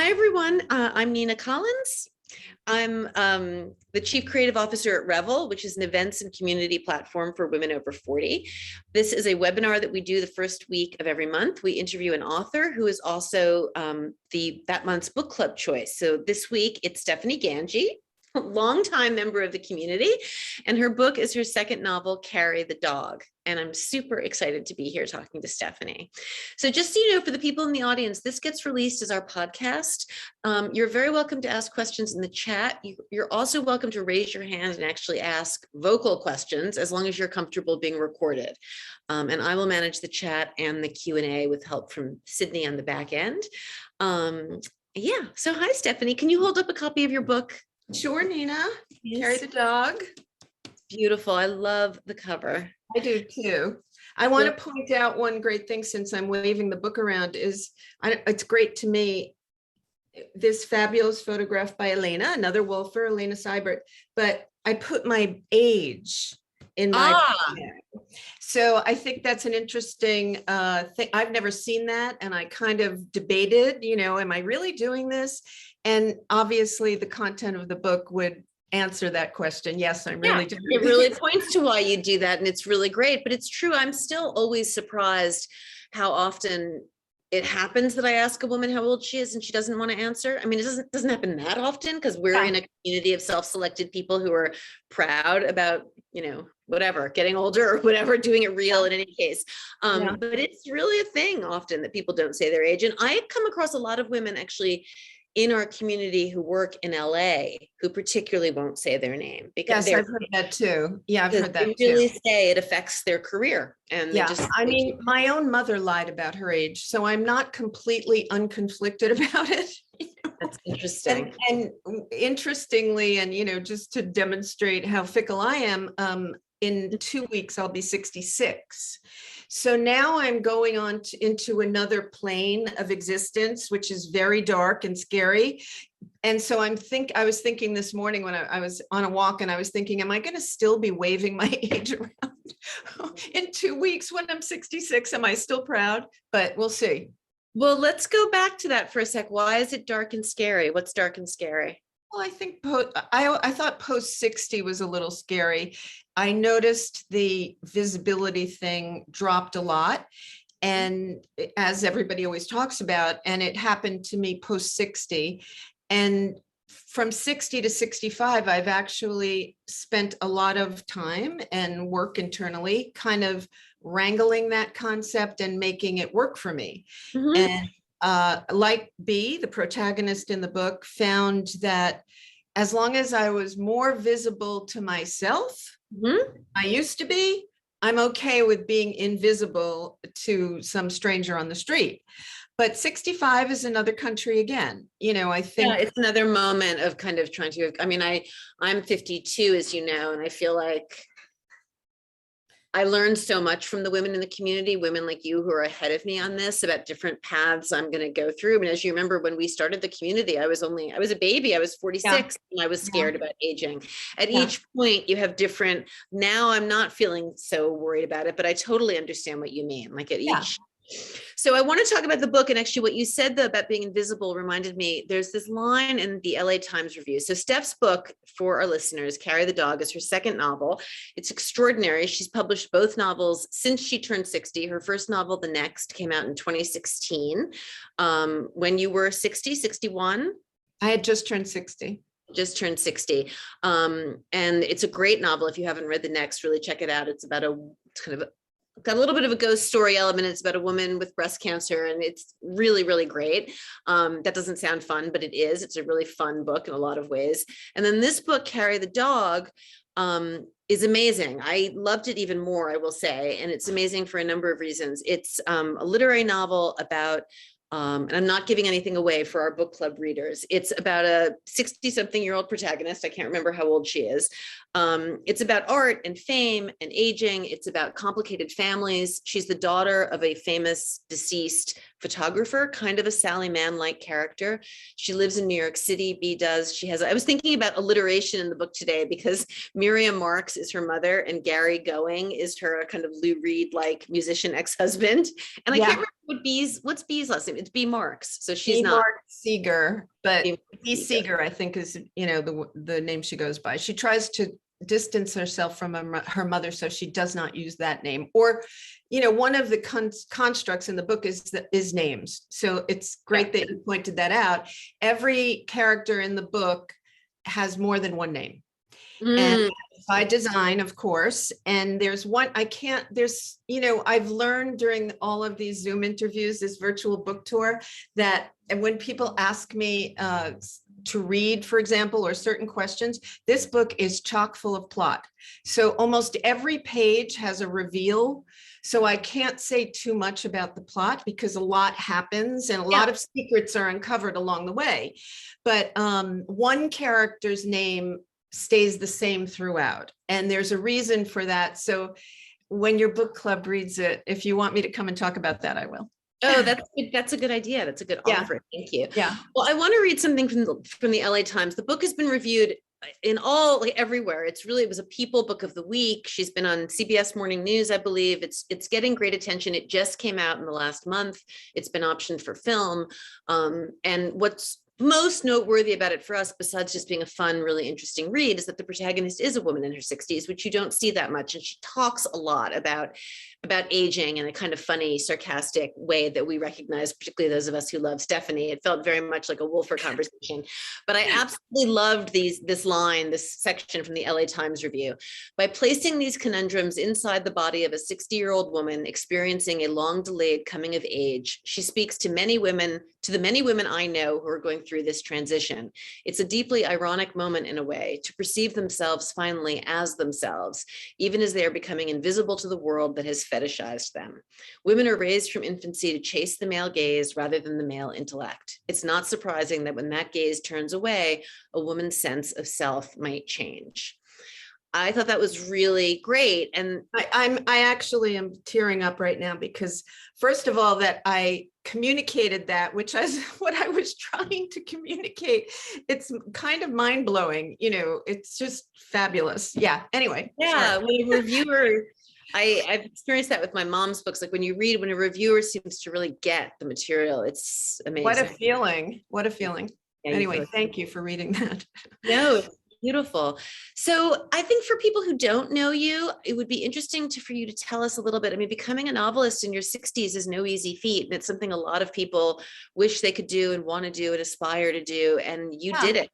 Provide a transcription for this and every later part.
Hi, everyone. I'm Nina Collins. I'm the Chief Creative Officer at Revel, which is an events and community platform for women over 40. This is a webinar that we do the first week of every month. We interview an author who is also that month's book club choice. So this week, it's Stephanie Gangi, a longtime member of the community, and her book is her second novel, Carry the Dog. And I'm super excited to be here talking to Stephanie. So just so you know, for the people in the audience, this gets released as our podcast. You're very welcome to ask questions in the chat. You're also welcome to raise your hand and actually ask vocal questions, as long as you're comfortable being recorded. And I will manage the chat and the Q&A with help from Sydney on the back end. Yeah, so hi, Stephanie. Can you hold up a copy of your book? Sure, Nina. Yes. Carry the Dog. Beautiful. I love the cover. I do too. I want to point out one great thing, since I'm waving the book around, is it's great to me, this fabulous photograph by Elena, another Woolfer, Elena Seibert, but I put my age in my So I think that's an interesting thing. I've never seen that, and I kind of debated, am I really doing this? And obviously the content of the book would answer that question. Yes, I'm really doing it. It really points to why you do that, and it's really great. But it's true, I'm still always surprised how often it happens that I ask a woman how old she is and she doesn't want to answer. I mean, it doesn't happen that often, because we're in a community of self-selected people who are proud about, whatever, getting older or whatever, doing it real in any case. But it's really a thing often that people don't say their age. And I come across a lot of women actually in our community who work in LA who particularly won't say their name, because I've heard that too. Yeah, I've heard that too. They really say it affects their career. And I mean, my own mother lied about her age, so I'm not completely unconflicted about it. That's interesting. And interestingly, and just to demonstrate how fickle I am, in 2 weeks, I'll be 66. So now I'm going on into another plane of existence, which is very dark and scary. And so I was thinking this morning when I was on a walk, and I was thinking, am I going to still be waving my age around in 2 weeks when I'm 66? Am I still proud? But we'll see. Well, let's go back to that for a sec. Why is it dark and scary? What's dark and scary? Well, I think I thought post 60 was a little scary. I noticed the visibility thing dropped a lot, and as everybody always talks about, and it happened to me post 60. And from 60 to 65, I've actually spent a lot of time and work internally kind of wrangling that concept and making it work for me. And like Bea, the protagonist in the book, found that as long as I was more visible to myself, I used to be, I'm okay with being invisible to some stranger on the street. But 65 is another country again. I think it's another moment of kind of trying to, I'm 52, as you know, and I feel like I learned so much from the women in the community, women like you who are ahead of me on this, about different paths I'm going to go through. I mean, as you remember, when we started the community, I was a baby, I was 46, and I was scared about aging. At each point you have different, now I'm not feeling so worried about it, but I totally understand what you mean. Like at each. So I want to talk about the book, and actually what you said though about being invisible reminded me, there's this line in the LA Times review. So Steph's book, for our listeners, Carry the Dog, is her second novel. It's extraordinary. She's published both novels since she turned 60. Her first novel, The Next, came out in 2016. When you were 60, 61? I had just turned 60. Just turned 60. And it's a great novel. If you haven't read The Next, really check it out. It's about got a little bit of a ghost story element. It's about a woman with breast cancer, and it's really, really great. That doesn't sound fun, but it is. It's a really fun book in a lot of ways. And then this book, Carry the Dog, is amazing. I loved it even more, I will say, and it's amazing for a number of reasons. It's a literary novel about and I'm not giving anything away for our book club readers. It's about a 60-something-year-old protagonist. I can't remember how old she is. It's about art and fame and aging. It's about complicated families. She's the daughter of a famous deceased photographer, kind of a Sally Mann-like character. She lives in New York City. Bea does. I was thinking about alliteration in the book today because Miriam Marx is her mother and Gary Going is her kind of Lou Reed-like musician ex-husband. And I can't remember what's Bea's last name. It's Bea Marx. So she's Bea not Marx Seger, but Bea Seger. Seger, I think, is, the name she goes by. She tries to distance herself from her mother, so she does not use that name. Or, one of the constructs in the book is names. So it's great that you pointed that out. Every character in the book has more than one name. And by design, of course. And there's one, I've learned during all of these Zoom interviews, this virtual book tour, that, and when people ask me to read, for example, or certain questions, this book is chock full of plot. So almost every page has a reveal. So I can't say too much about the plot because a lot happens and a lot of secrets are uncovered along the way. But one character's name stays the same throughout. And there's a reason for that. So when your book club reads it, if you want me to come and talk about that, I will. Oh, that's a good idea. That's a good offer. Thank you. Yeah. Well, I want to read something from the LA Times. The book has been reviewed in everywhere. It was a People Book of the Week. She's been on CBS Morning News, I believe. It's getting great attention. It just came out in the last month. It's been optioned for film. And what's most noteworthy about it for us, besides just being a fun, really interesting read, is that the protagonist is a woman in her 60s, which you don't see that much. And she talks a lot about aging in a kind of funny, sarcastic way that we recognize, particularly those of us who love Stephanie. It felt very much like a Woolfer conversation. But I absolutely loved this section from the LA Times review. By placing these conundrums inside the body of a 60-year-old woman experiencing a long-delayed coming of age, she speaks to the many women I know who are going through this transition. It's a deeply ironic moment in a way, to perceive themselves finally as themselves, even as they are becoming invisible to the world that has fetishized them. Women are raised from infancy to chase the male gaze rather than the male intellect. It's not surprising that when that gaze turns away, a woman's sense of self might change. I thought that was really great. And I actually am tearing up right now because, first of all, that I communicated that, which is what I was trying to communicate. It's kind of mind blowing. It's just fabulous. Yeah. Anyway. Yeah. When a reviewer, I've experienced that with my mom's books. Like when a reviewer seems to really get the material, it's amazing. What a feeling. What a feeling. Yeah, anyway, thank you for reading that. No, it's beautiful. So I think for people who don't know you, it would be interesting for you to tell us a little bit. I mean, becoming a novelist in your 60s is no easy feat. And it's something a lot of people wish they could do and want to do and aspire to do. And you did it.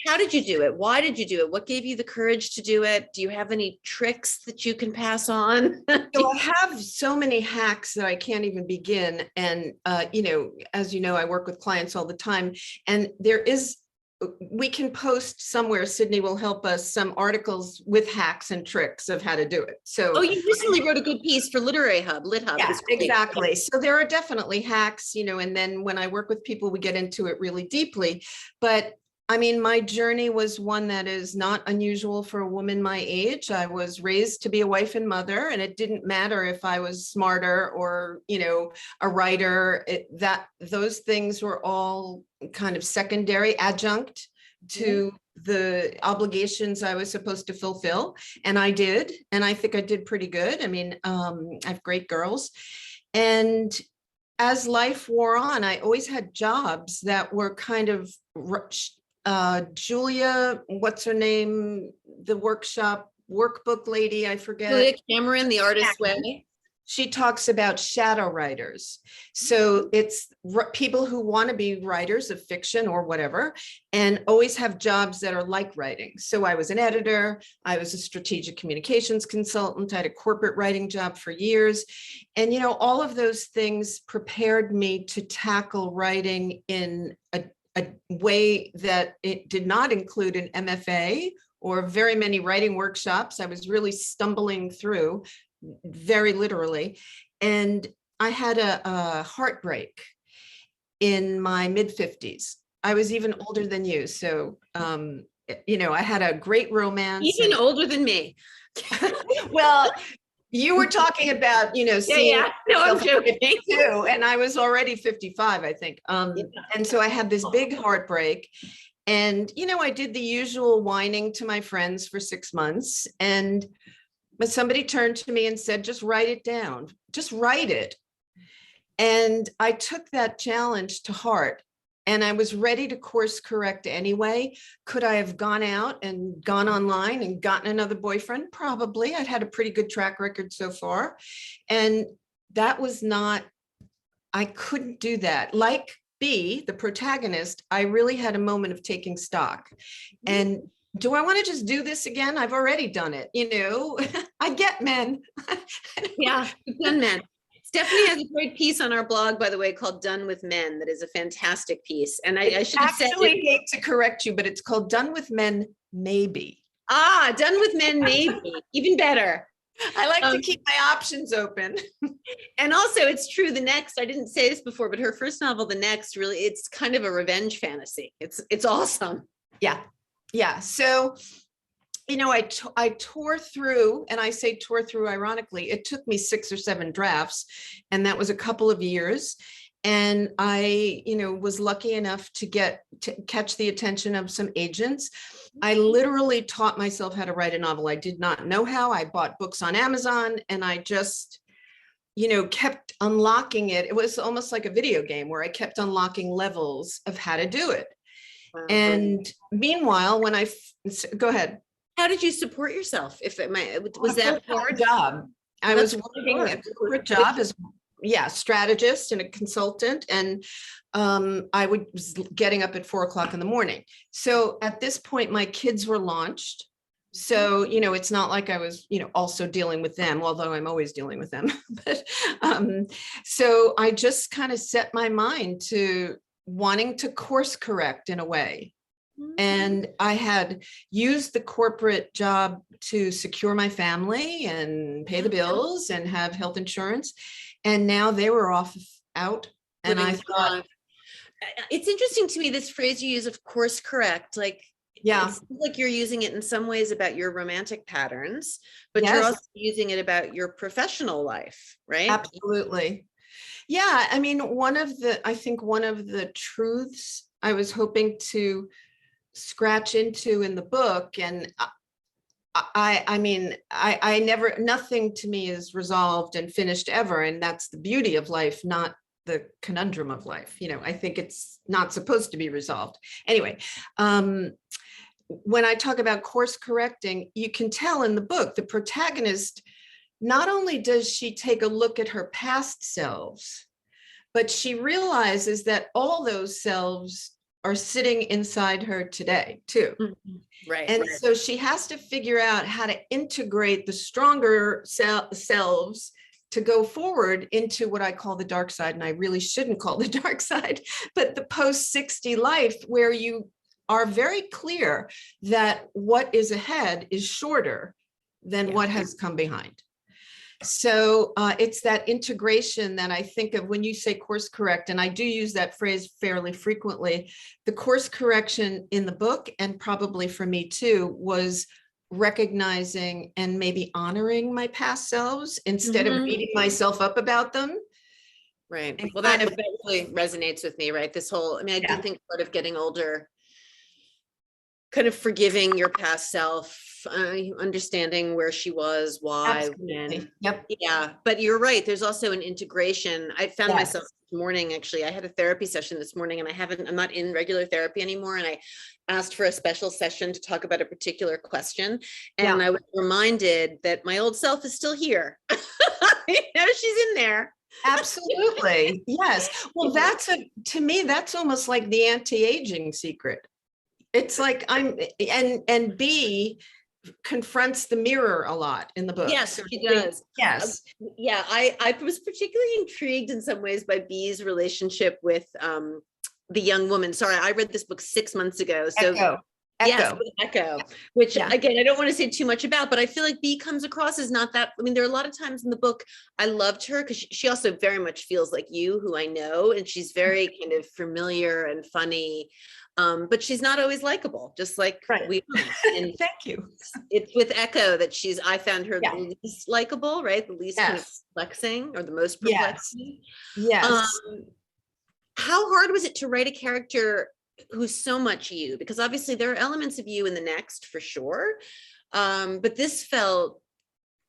How did you do it? Why did you do it? What gave you the courage to do it? Do you have any tricks that you can pass on? So I have so many hacks that I can't even begin. And, as you know, I work with clients all the time. And we can post somewhere, Sydney will help us, some articles with hacks and tricks of how to do it. So, you recently wrote a good piece for LitHub. Yeah, exactly. So there are definitely hacks, and then when I work with people, we get into it really deeply. But I mean, my journey was one that is not unusual for a woman my age. I was raised to be a wife and mother, and it didn't matter if I was smarter or, a writer. Those things were all kind of secondary, adjunct to the obligations I was supposed to fulfill. And I did. And I think I did pretty good. I mean, I have great girls. And as life wore on, I always had jobs that were kind of Julia, what's her name? The workbook lady, I forget. Julia Cameron, The Artist's Way. She talks about shadow writers. So it's people who want to be writers of fiction or whatever, and always have jobs that are like writing. So I was an editor, I was a strategic communications consultant, I had a corporate writing job for years. And, all of those things prepared me to tackle writing in a way that it did not include an MFA or very many writing workshops. I was really stumbling through, very literally. And I had a heartbreak in my mid-50s. I was even older than you. So, I had a great romance. Even older than me. Well, You were talking about, Yeah, seeing yeah. No, I'm yourself at joking. 52, and I was already 55, I think. Yeah. And so I had this big heartbreak. And, I did the usual whining to my friends for 6 months. But somebody turned to me and said, just write it down, just write it. And I took that challenge to heart. And I was ready to course correct anyway. Could I have gone out and gone online and gotten another boyfriend? Probably. I'd had a pretty good track record so far. And that was not, I couldn't do that. Like Bea, the protagonist, I really had a moment of taking stock. And do I want to just do this again? I've already done it. I get men. Yeah, you've done men. Stephanie has a great piece on our blog, by the way, called Done with Men. That is a fantastic piece. And I should have said actually hate to correct you, but it's called Done with Men, Maybe. Done with Men, Maybe. Even better. I like to keep my options open. And also it's true, the next, I didn't say this before, but her first novel, The Next, really, it's kind of a revenge fantasy. It's awesome. Yeah. Yeah. So, I tore through, and I say tore through ironically, it took me 6 or 7 drafts, and that was a couple of years. And I, was lucky enough to catch the attention of some agents. I literally taught myself how to write a novel. I did not know how. I bought books on Amazon, and I just, kept unlocking it. It was almost like a video game where I kept unlocking levels of how to do it. Wow. And meanwhile, go ahead. How did you support yourself? Was that hard? Job. I was working a corporate job as strategist and a consultant, and I was getting up at 4 o'clock in the morning. So at this point, my kids were launched. So, it's not like I was, also dealing with them, although I'm always dealing with them. But so I just kind of set my mind to wanting to course correct in a way. And I had used the corporate job to secure my family and pay the bills and have health insurance. And now they were out. And I thought, it's interesting to me, this phrase you use of course correct, like, yeah, it's like you're using it in some ways about your romantic patterns, but yes, you're also using it about your professional life, right? Absolutely. Yeah. I mean, I think one of the truths I was hoping to scratch into in the book, and I mean, I never, nothing to me is resolved and finished ever. And that's the beauty of life, not the conundrum of life. I think it's not supposed to be resolved. Anyway, when I talk about course correcting, you can tell in the book, the protagonist, not only does she take a look at her past selves, but she realizes that all those selves are sitting inside her today too. Mm-hmm. Right. And so she has to figure out how to integrate the stronger selves to go forward into what I call the dark side. And I really shouldn't call the dark side, but the post-60 life, where you are very clear that what is ahead is shorter than what has come behind. So it's that integration that I think of when you say course correct, and I do use that phrase fairly frequently. The course correction in the book, and probably for me too, was recognizing and maybe honoring my past selves instead of beating myself up about them. Right. Well, that really resonates with me, right? This whole, I mean, I do think part of getting older, kind of forgiving your past self, understanding where she was, why, when. Yep. Yeah, but you're right. There's also an integration. I found myself this morning, actually, I had a therapy session this morning, and I'm not in regular therapy anymore. And I asked for a special session to talk about a particular question. And I was reminded that my old self is still here. She's in there. Absolutely. Yes. Well, to me, that's almost like the anti-aging secret. It's like and Bea confronts the mirror a lot in the book. Yes, she does. Yes. Yeah, I was particularly intrigued in some ways by Bea's relationship with the young woman. Sorry, I read this book 6 months ago. So Yes, Echo. with Echo, which Yeah. again, I don't want to say too much about, but I feel like Bea comes across as not that. I mean, there are a lot of times in the book, I loved her because she also very much feels like you, who I know, and she's very kind of familiar and funny, but she's not always likable, just like Right. we are. And Thank you. it's with Echo that I found her Yeah. the least likable, right? The least kind of Yes. perplexing or the most Yes. perplexing. Um, Yes. how hard was it to write a character who's so much you? Because obviously there are elements of you in the next for sure. But this felt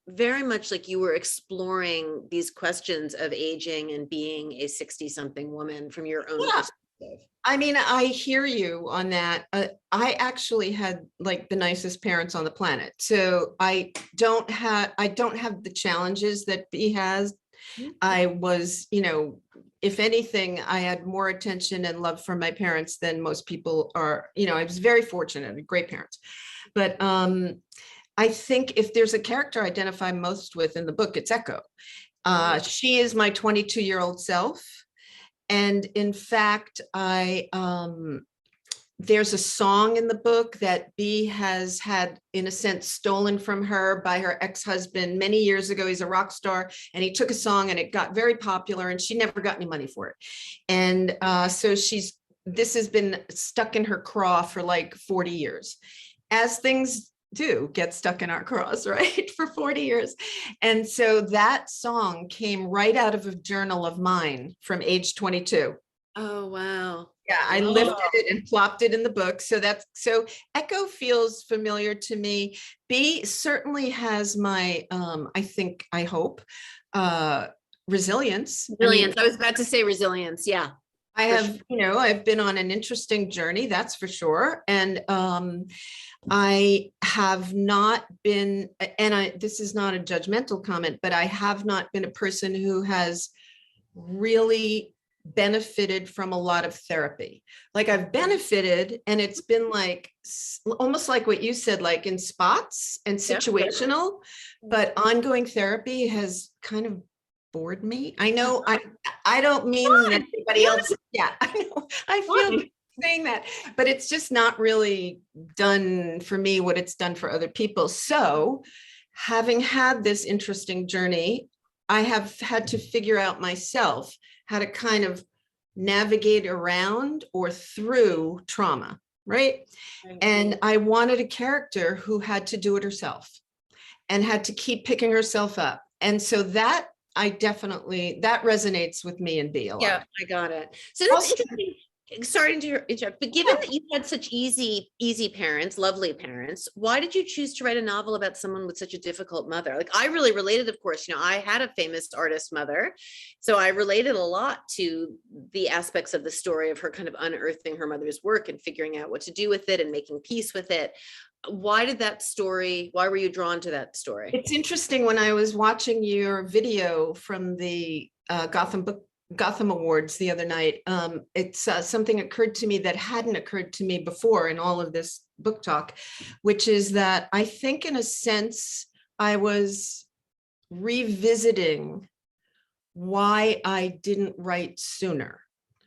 very much like you were exploring these questions of aging and being a 60-something woman from your own Yeah. perspective. I mean, I hear you on that. I actually had like the nicest parents on the planet. So I don't have the challenges that Bea has. I was, if anything, I had more attention and love from my parents than most people are. I was very fortunate, great parents. But I think if there's a character I identify most with in the book, it's Echo. She is my 22-year-old self. And in fact, there's a song in the book that Bea has had, in a sense, stolen from her by her ex-husband many years ago. He's a rock star, and he took a song and it got very popular, and she never got any money for it. And so this has been stuck in her craw for like 40 years, as things do get stuck in our craws, right? For 40 years. And so that song came right out of a journal of mine from age 22. Oh, wow. Yeah, I lifted it and plopped it in the book. So Echo feels familiar to me. Bea certainly has my, I hope, resilience. Resilience. I was about to say resilience. Yeah. I For have, I've been on an interesting journey, that's for sure. And I have not been, this is not a judgmental comment, but I have not been a person who has really benefited from a lot of therapy. Like I've benefited, and it's been like almost like what you said, like in spots and situational, but ongoing therapy has kind of bored me. I know I don't mean that anybody else. Yeah, I know. I feel saying that, but it's just not really done for me what it's done for other people. So having had this interesting journey, I have had to figure out myself how to kind of navigate around or through trauma, right? And I wanted a character who had to do it herself and had to keep picking herself up. And so that that resonates with me and Bea a lot. Yeah, I got it. So that's interesting. Sorry to interrupt, but given that you had such easy parents, lovely parents, why did you choose to write a novel about someone with such a difficult mother? Like I really related, of course, I had a famous artist mother, so I related a lot to the aspects of the story of her kind of unearthing her mother's work and figuring out what to do with it and making peace with it. Why were you drawn to that story? It's interesting, when I was watching your video from the Gotham Awards the other night, it's something occurred to me that hadn't occurred to me before in all of this book talk, which is that I think in a sense I was revisiting why I didn't write sooner.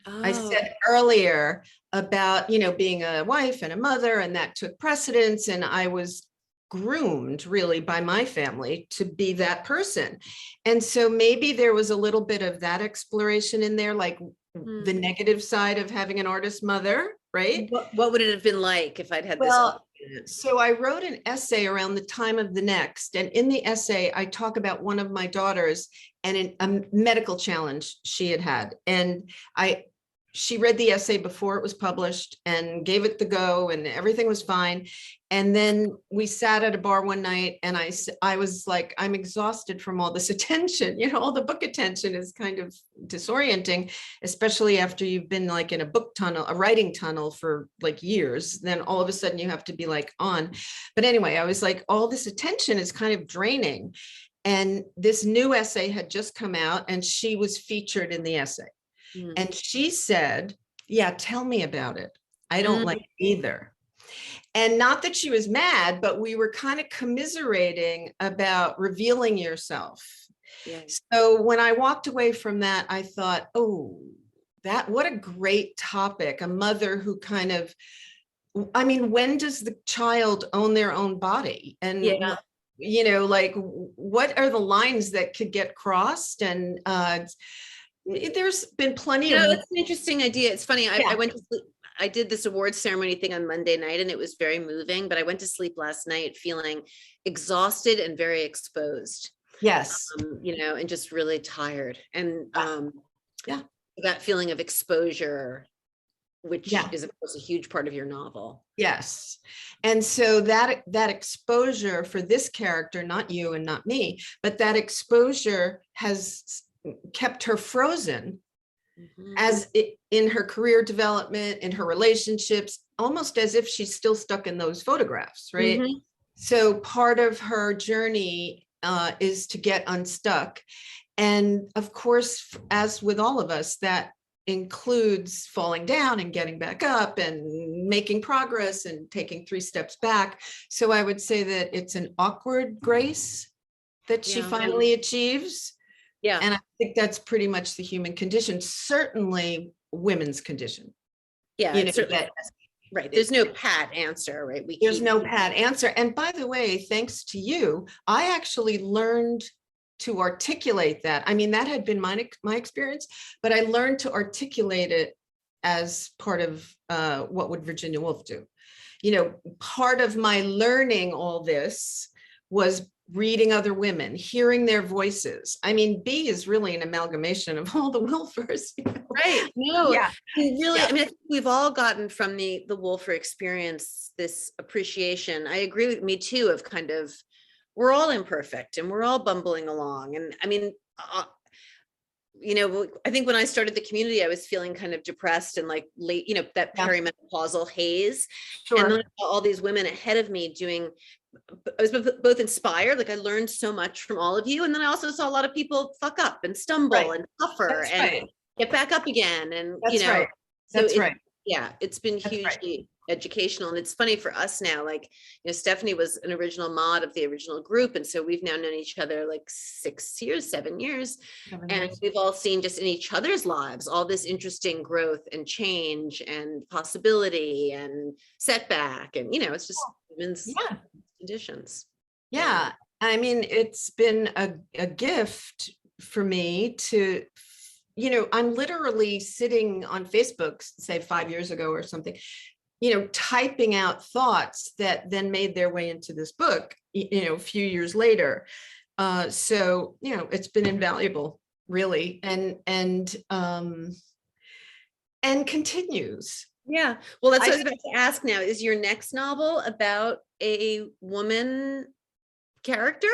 I said earlier about, being a wife and a mother, and that took precedence, and I was groomed really by my family to be that person. And so maybe there was a little bit of that exploration in there, like the negative side of having an artist mother, right? What would it have been like if I'd had this? So I wrote an essay around the time of the next. And in the essay, I talk about one of my daughters and a medical challenge she had. And she read the essay before it was published and gave it the go, and everything was fine. And then we sat at a bar one night, and I was like, I'm exhausted from all this attention. All the book attention is kind of disorienting, especially after you've been like in a writing tunnel for like years. Then all of a sudden you have to be like on. But anyway, I was like, all this attention is kind of draining. And this new essay had just come out, and she was featured in the essay. And she said, yeah, tell me about it. I don't like it either. And not that she was mad, but we were kind of commiserating about revealing yourself. Yes. So when I walked away from that, I thought, what a great topic. A mother who kind of I mean, when does the child own their own body? And, Yeah. you know, like, what are the lines that could get crossed? And there's been plenty You of, know, it's an interesting idea. It's funny. I yeah, went to sleep. I did this awards ceremony thing on Monday night and it was very moving, but I went to sleep last night feeling exhausted and very exposed, yes, you know, and just really tired. And yeah, that feeling of exposure, which yeah, is of course a huge part of your novel. yes. And so that exposure for this character, not you and not me, but that exposure has kept her frozen as in her career development, in her relationships, almost as if she's still stuck in those photographs, right? Mhm. So part of her journey is to get unstuck. And of course, as with all of us, that includes falling down and getting back up and making progress and taking 3 steps back. So I would say that it's an awkward grace that she Yeah. finally achieves. Yeah. And I think that's pretty much the human condition, certainly women's condition. Yeah. You know, Certainly. that Right. There's no pat answer, right? there's no pat answer. And by the way, thanks to you, I actually learned to articulate that. I mean, that had been my experience, but I learned to articulate it as part of what would Virginia Woolf do. You know, part of my learning all this was reading other women, hearing their voices. I mean, Bea is really an amalgamation of all the Woolfers. You know? Right. No, Yeah. really, Yeah. I mean, I think we've all gotten from the Woolfer experience this appreciation. I agree with me too, of kind of, we're all imperfect and we're all bumbling along. And I mean, you know, I think when I started the community, I was feeling kind of depressed and like late, you know, that Yeah. perimenopausal haze. Sure. And then I saw all these women ahead of me doing, I was both inspired, like I learned so much from all of you. And then I also saw a lot of people fuck up and stumble Right. and suffer That's and right. get back up again. And, you That's know, right. so That's right. yeah, it's been That's right. hugely educational. And it's funny for us now, like, you know, Stephanie was an original mod of the original group. And so we've now known each other like 6 years, 7 years. And we've all seen just in each other's lives, all this interesting growth and change and possibility and setback. And, you know, it's just women's conditions. Yeah. I mean, it's been a gift for me to, you know, I'm literally sitting on Facebook, say 5 years ago or something, you know, typing out thoughts that then made their way into this book, you know, a few years later. So, you know, it's been invaluable, really, and continues. Yeah. Well, that's what I was about to ask now. Is your next novel about a woman character?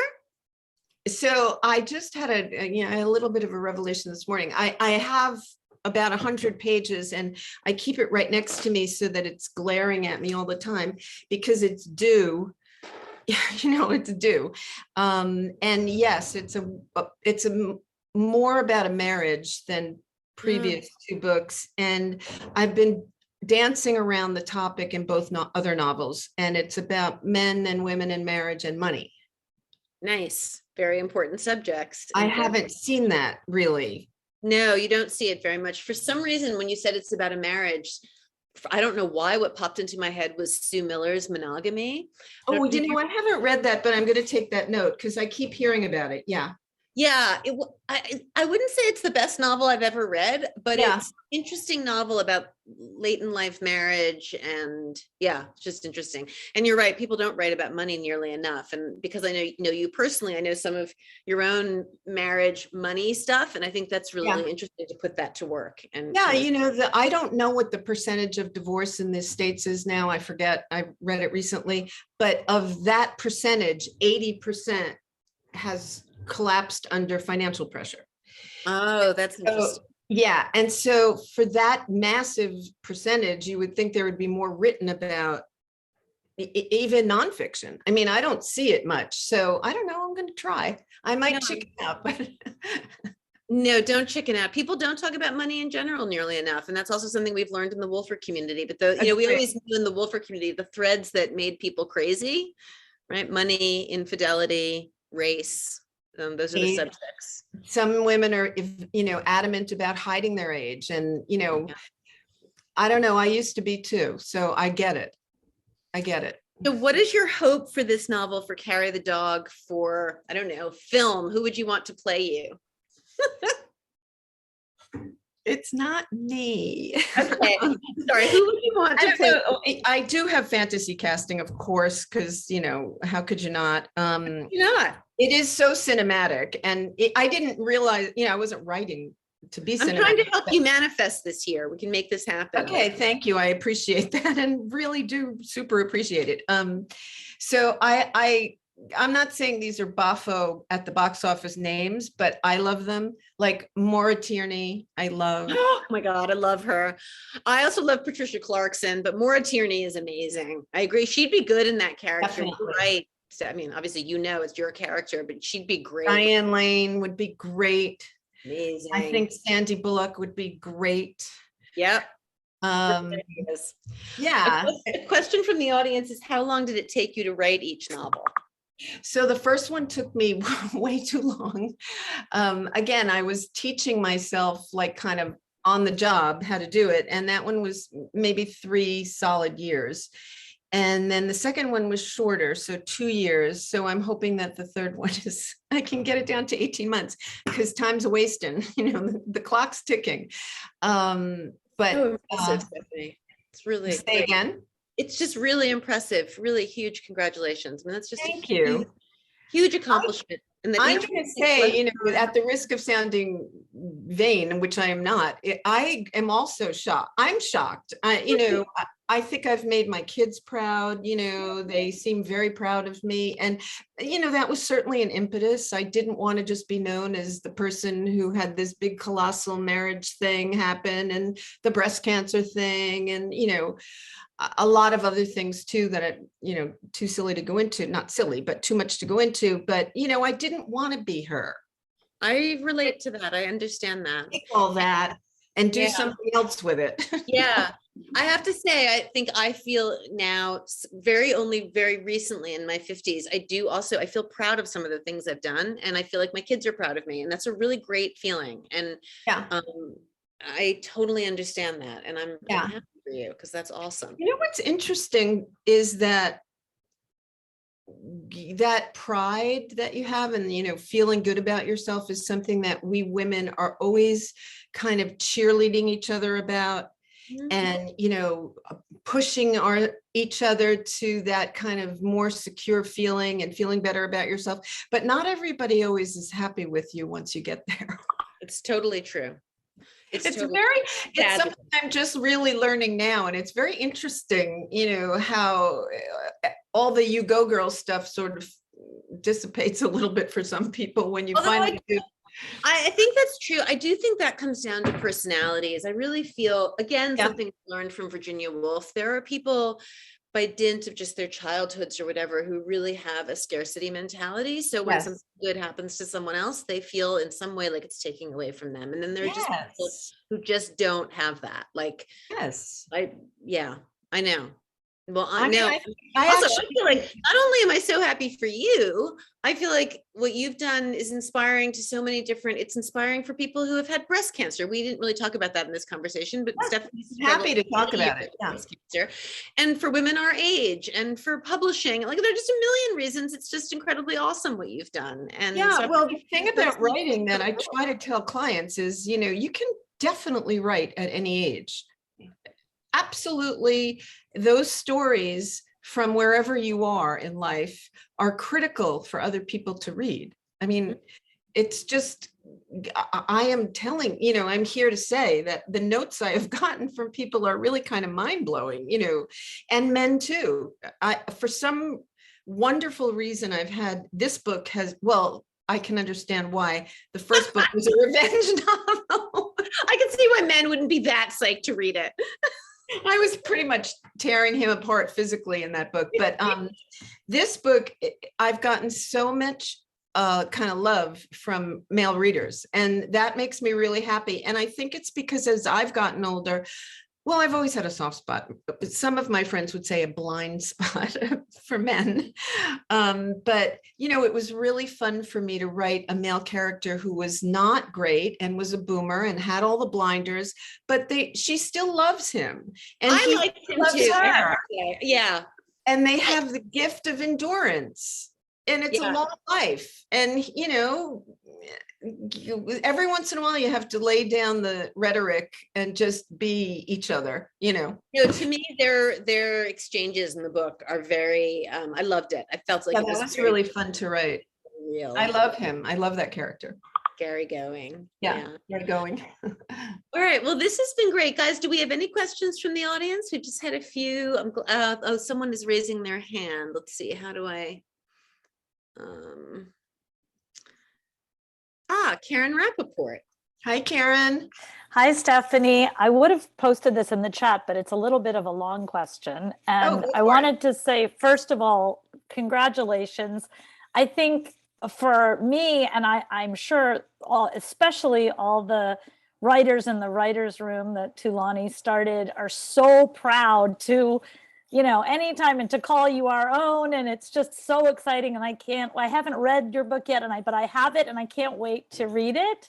So I just had a little bit of a revelation this morning. I have about 100 pages and I keep it right next to me so that it's glaring at me all the time because it's due. You know, it's due. And yes, it's a more about a marriage than previous 2 books. And I've been dancing around the topic in both other novels, and it's about men and women and marriage and money. Nice. Very important subjects. I haven't seen that really. No, you don't see it very much. For some reason, when you said it's about a marriage, I don't know why, what popped into my head was Sue Miller's Monogamy. Oh, you know, I haven't read that, but I'm going to take that note because I keep hearing about it. Yeah. Yeah, I wouldn't say it's the best novel I've ever read, but it's an interesting novel about late in life marriage, and yeah, it's just interesting. And you're right, people don't write about money nearly enough. And because I know you personally, I know some of your own marriage money stuff, and I think that's really interesting to put that to work. And yeah, you know, I don't know what the percentage of divorce in the States is now. I forget. I read it recently, but of that percentage, 80% has collapsed under financial pressure. Oh, that's interesting. Yeah. And so for that massive percentage, you would think there would be more written about even nonfiction. I mean, I don't see it much. So I don't know. I'm going to try. I might chicken out. But no, don't chicken out. People don't talk about money in general nearly enough. And that's also something we've learned in the Woolfer community. But you know, we always knew in the Woolfer community, the threads that made people crazy, right? Money, infidelity, race. Those are the subjects. Some women are, you know, adamant about hiding their age. And, you know, I don't know, I used to be too. So I get it. I get it. So what is your hope for this novel, for Carry the Dog, for, I don't know, film? Who would you want to play you? It's not me. Okay. Sorry, who would you want to play? I do have fantasy casting, of course, because, you know, how could you not? You're not. It is so cinematic, and I didn't realize, you know, I wasn't writing to be I'm cinematic. trying to help you manifest this year. We can make this happen. Okay, thank you. I appreciate that, and really do super appreciate it. So I'm not saying these are boffo at the box office names, but I love them. Like Maura Tierney, I love. Oh my God, I love her. I also love Patricia Clarkson, but Maura Tierney is amazing. I agree. She'd be good in that character. Definitely. Right. So, I mean, obviously, you know, it's your character, but she'd be great. Diane Lane would be great. Amazing. I think Sandy Bullock would be great. Yep. Yeah. A question from the audience is, how long did it take you to write each novel? So the first one took me way too long. Again, I was teaching myself, like, kind of on the job how to do it. And that one was maybe 3 solid years. And then the second one was shorter, so 2 years. So I'm hoping that the third one is, I can get it down to 18 months, because time's a wasting, you know, the clock's ticking. But So impressive, Stephanie. It's really say again. It's just really impressive. Really huge congratulations. I mean, that's just thank you. Huge accomplishment. And I'm going to say, you know, at the risk of sounding vain, which I am not, I am also shocked. I'm shocked. You know, I think I've made my kids proud. You know, they seem very proud of me. And, you know, that was certainly an impetus. I didn't want to just be known as the person who had this big colossal marriage thing happen, and the breast cancer thing, and, you know, a lot of other things too that you know, too silly to go into, not silly, but too much to go into. But, you know, I didn't want to be her. I relate to that. I understand that. Take all that and do something else with it. Yeah. I have to say, I think I feel now only very recently in my 50s, I feel proud of some of the things I've done, and I feel like my kids are proud of me, and that's a really great feeling. And I totally understand that. And I'm happy for you, because that's awesome. You know, what's interesting is that pride that you have, and, you know, feeling good about yourself, is something that we women are always kind of cheerleading each other about. Mm-hmm. And, you know, pushing each other to that kind of more secure feeling and feeling better about yourself. But not everybody always is happy with you once you get there. It's totally true. It's something I'm just really learning now. And it's very interesting, you know, how all the you go girl stuff sort of dissipates a little bit for some people when you finally do. I think that's true. I do think that comes down to personalities. I really feel, again, something learned from Virginia Woolf. There are people, by dint of just their childhoods or whatever, who really have a scarcity mentality. So when something good happens to someone else, they feel in some way like it's taking away from them. And then there are just people who just don't have that. Like, I know. Well, I know. I feel like not only am I so happy for you, I feel like what you've done is inspiring to so many different, it's inspiring for people who have had breast cancer. We didn't really talk about that in this conversation, but Stephanie's happy to talk about it. Breast cancer, and for women our age, and for publishing. Like, there are just a million reasons. It's just incredibly awesome what you've done. And well, the thing about writing that I try to tell clients is, you know, you can definitely write at any age. Absolutely. Those stories from wherever you are in life are critical for other people to read. I mean, it's just, I am telling, you know, I'm here to say that the notes I have gotten from people are really kind of mind blowing, you know, and men too. For some wonderful reason, I've had this book I can understand why the first book was a revenge novel. I can see why men wouldn't be that psyched to read it. I was pretty much tearing him apart physically in that book. But this book, I've gotten so much kind of love from male readers, and that makes me really happy. And I think it's because as I've gotten older, well, I've always had a soft spot. Some of my friends would say a blind spot for men. But, you know, it was really fun for me to write a male character who was not great and was a boomer and had all the blinders, but she still loves him. And I liked him too. Yeah. And they have the gift of endurance. And it's a long life. And, you know, every once in a while you have to lay down the rhetoric and just be each other, you know. You know, to me, their exchanges in the book are very, I loved it. I felt like it was really fun to write. Real. I love him. I love that character. Gary Going. Gary Going. All right. Well, this has been great, guys. Do we have any questions from the audience? We just had a few. Oh, someone is raising their hand. Let's see. How do I? Karen Rappaport. Hi, Karen. Hi, Stephanie. I would have posted this in the chat, but it's a little bit of a long question. And I wanted to say, first of all, congratulations. I think for me, and I'm sure especially all the writers in the writer's room that Tulani started are so proud to, you know, anytime and to call you our own. And it's just so exciting. And I haven't read your book yet, but I have it and I can't wait to read it.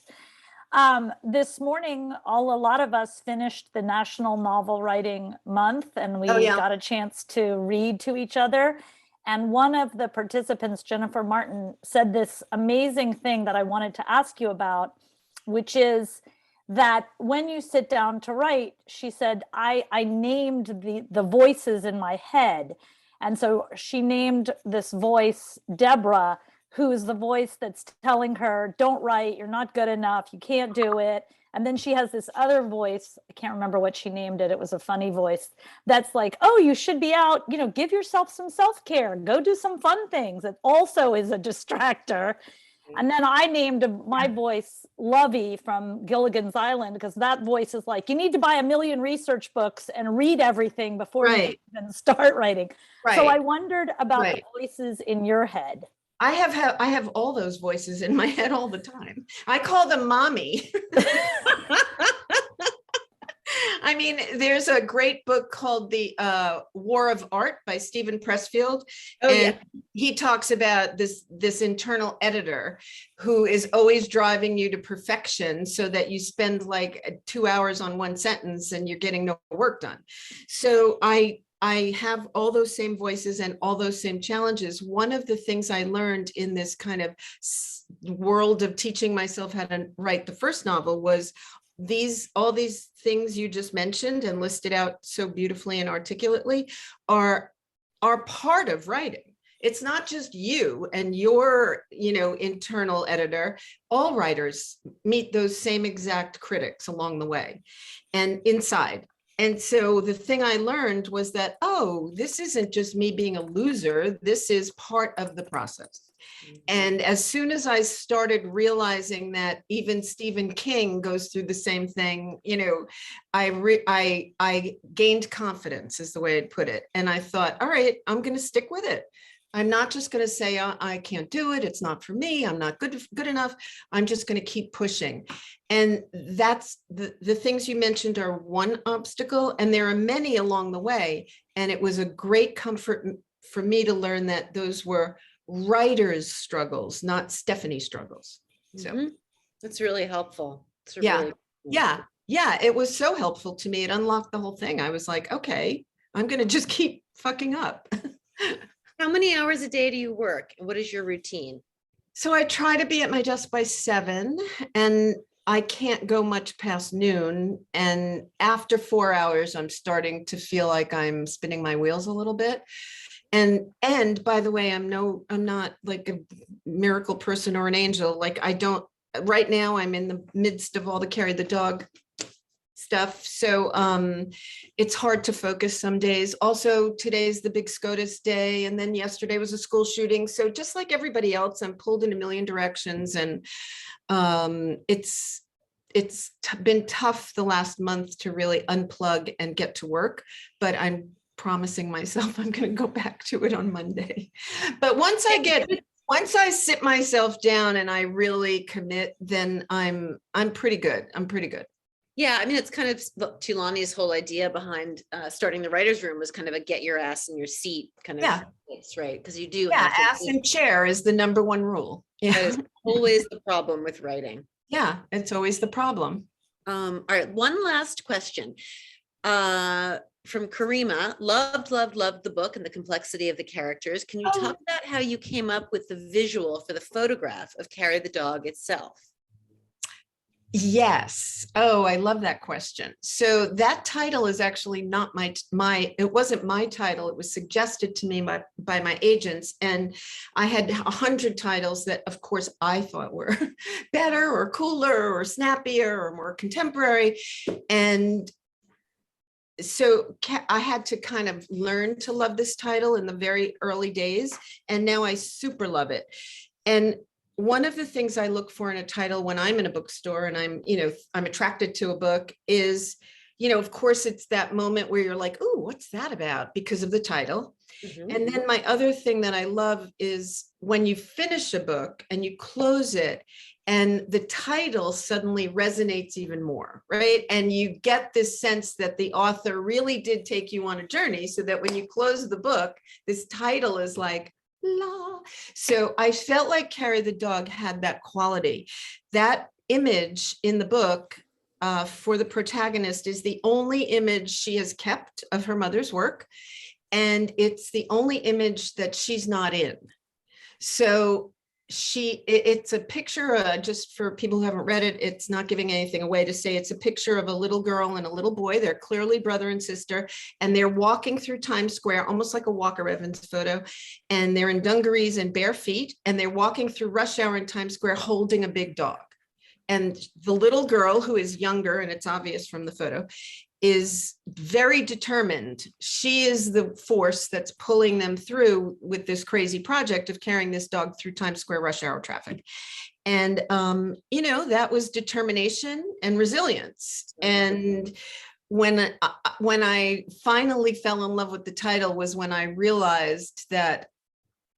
This morning, a lot of us finished the National Novel Writing Month, and we got a chance to read to each other. And one of the participants, Jennifer Martin, said this amazing thing that I wanted to ask you about, which is that when you sit down to write, she said, I named the voices in my head. And so she named this voice Deborah, who is the voice that's telling her, don't write, you're not good enough, you can't do it. And then she has this other voice, I can't remember what she named it, it was a funny voice, that's like, oh, you should be out, you know, give yourself some self-care, go do some fun things. It also is a distractor. And then I named my voice Lovey from Gilligan's Island, because that voice is like, you need to buy 1 million research books and read everything before you even start writing. So I wondered about the voices in your head. I have all those voices in my head all the time. I call them mommy. I mean, there's a great book called The War of Art by Stephen Pressfield. He talks about this internal editor who is always driving you to perfection so that you spend like 2 hours on one sentence and you're getting no work done. So I have all those same voices and all those same challenges. One of the things I learned in this kind of world of teaching myself how to write the first novel was all these things you just mentioned and listed out so beautifully and articulately are part of writing. It's not just you and your, you know, internal editor. All writers meet those same exact critics along the way and inside. And so the thing I learned was that, oh, this isn't just me being a loser. This is part of the process. And as soon as I started realizing that even Stephen King goes through the same thing, you know, I gained confidence, is the way I'd put it. And I thought, all right, I'm going to stick with it. I'm not just going to say, I can't do it. It's not for me. I'm not good enough. I'm just going to keep pushing. And that's the things you mentioned are one obstacle. And there are many along the way. And it was a great comfort for me to learn that those were writers' struggles, not Stephanie struggles. So that's really helpful. Yeah. It was so helpful to me. It unlocked the whole thing. I was like, okay, I'm going to just keep fucking up. How many hours a day do you work? What is your routine? So I try to be at my desk by 7, and I can't go much past noon. And after 4 hours, I'm starting to feel like I'm spinning my wheels a little bit. And by the way, I'm not like a miracle person or an angel. Like right now I'm in the midst of all the carry the dog stuff. So it's hard to focus some days. Also, today's the big SCOTUS day. And then yesterday was a school shooting. So just like everybody else, I'm pulled in a million directions. And it's been tough the last month to really unplug and get to work, but I'm promising myself I'm going to go back to it on Monday. But once I sit myself down and I really commit, then I'm pretty good. Yeah, I mean, it's kind of Tulani's whole idea behind starting the writer's room was kind of a get your ass in your seat kind of place, right? Because you do have to ass in chair is the number one rule. That is always the problem with writing. Yeah, it's always the problem. All right, one last question. from Karima, loved the book and the complexity of the characters. Can you talk about how you came up with the visual for the photograph of Carrie the dog itself? Yes. Oh, I love that question. So that title is actually not it wasn't my title. It was suggested to me by my agents. And I had 100 titles that, of course, I thought were better or cooler or snappier or more contemporary. And so I had to kind of learn to love this title in the very early days. And now I super love it. And one of the things I look for in a title when I'm in a bookstore and I'm attracted to a book is, of course, it's that moment where you're like, oh, what's that about? Because of the title. Mm-hmm. And then my other thing that I love is when you finish a book and you close it and the title suddenly resonates even more, right? And you get this sense that the author really did take you on a journey, so that when you close the book, this title is like, la. So I felt like Carrie the dog had that quality. That image in the book for the protagonist is the only image she has kept of her mother's work. And it's the only image that she's not in. So it's a picture, just for people who haven't read it, it's not giving anything away to say it's a picture of a little girl and a little boy. They're clearly brother and sister, and they're walking through Times Square, almost like a Walker Evans photo. And they're in dungarees and bare feet, and they're walking through rush hour in Times Square holding a big dog. And the little girl, who is younger, and it's obvious from the photo, is very determined. She is the force that's pulling them through with this crazy project of carrying this dog through Times Square rush hour traffic. And, that was determination and resilience. And when I finally fell in love with the title was when I realized that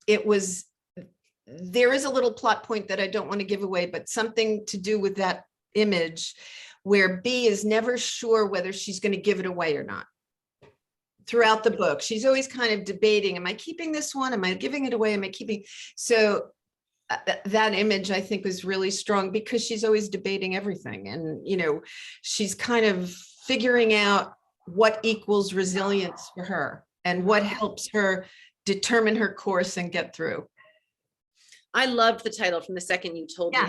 there is a little plot point that I don't want to give away, but something to do with that image where Bea is never sure whether she's going to give it away or not. Throughout the book, she's always kind of debating, am I keeping this one? Am I giving it away? Am I keeping? So that image, I think, was really strong because she's always debating everything. And, she's kind of figuring out what equals resilience for her and what helps her determine her course and get through. I loved the title from the second you told me.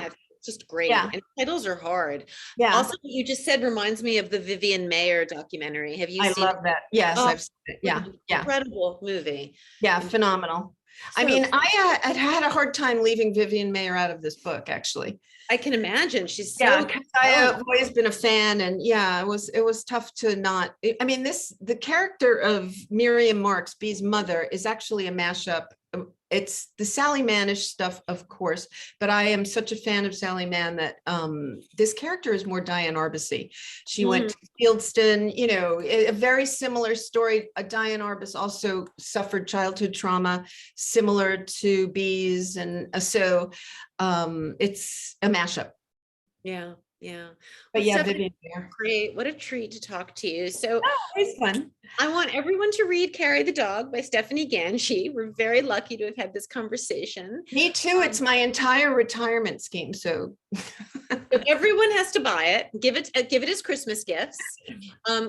It's just great. Yeah. And titles are hard. Yeah. Also, what you just said reminds me of the Vivian Maier documentary. Have you seen it? I love that. Yes, I've seen it. Yeah. Incredible movie. Yeah, phenomenal. So, I mean, I had a hard time leaving Vivian Maier out of this book, actually. I can imagine. She's so I have always been a fan, and it was tough to not. I mean, the character of Miriam Marx, Bea's mother, is actually a mashup. It's the Sally Mannish stuff, of course, but I am such a fan of Sally Mann that this character is more Diane Arbus-y. She went to Fieldston, a very similar story. Diane Arbus also suffered childhood trauma similar to Bea's, and so it's a mashup. Yeah. Yeah. But well, Vivian, great. What a treat to talk to you. So it's fun. I want everyone to read Carrie the Dog by Stephanie Gangi. We're very lucky to have had this conversation. Me too. It's my entire retirement scheme. So everyone has to buy it. Give it as Christmas gifts.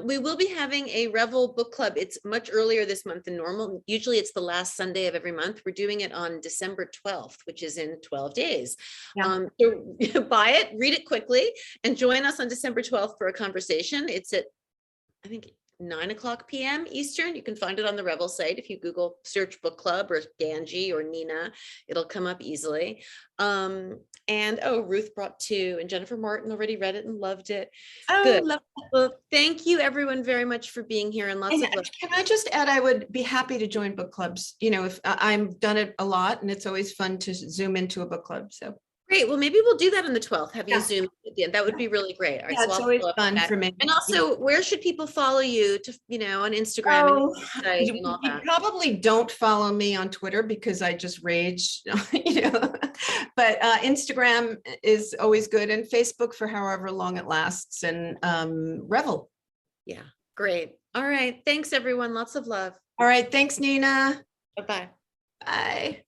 We will be having a Revel book club. It's much earlier this month than normal. Usually it's the last Sunday of every month. We're doing it on December 12th, which is in 12 days. Yeah. So buy it, read it quickly, and join us on December 12th for a conversation. It's at, I think, 9:00 p.m. Eastern. You can find it on the Revel site. If you Google search book club or Gangi or Nina, it'll come up easily. And Ruth brought 2, and Jennifer Martin already read it and loved it. Good. Well, thank you everyone very much for being here, and lots of love. Can I just add, I would be happy to join book clubs. If I've done it a lot, and it's always fun to zoom into a book club. So great. Well, maybe we'll do that on the 12th. Have you Zoom at the end? That would be really great. Right, it's always fun for me. And also, where should people follow you on Instagram and all that? You probably don't follow me on Twitter because I just rage, but Instagram is always good, and Facebook for however long it lasts, and Revel. Yeah, great. All right. Thanks, everyone. Lots of love. All right. Thanks, Nina. Bye-bye. Bye.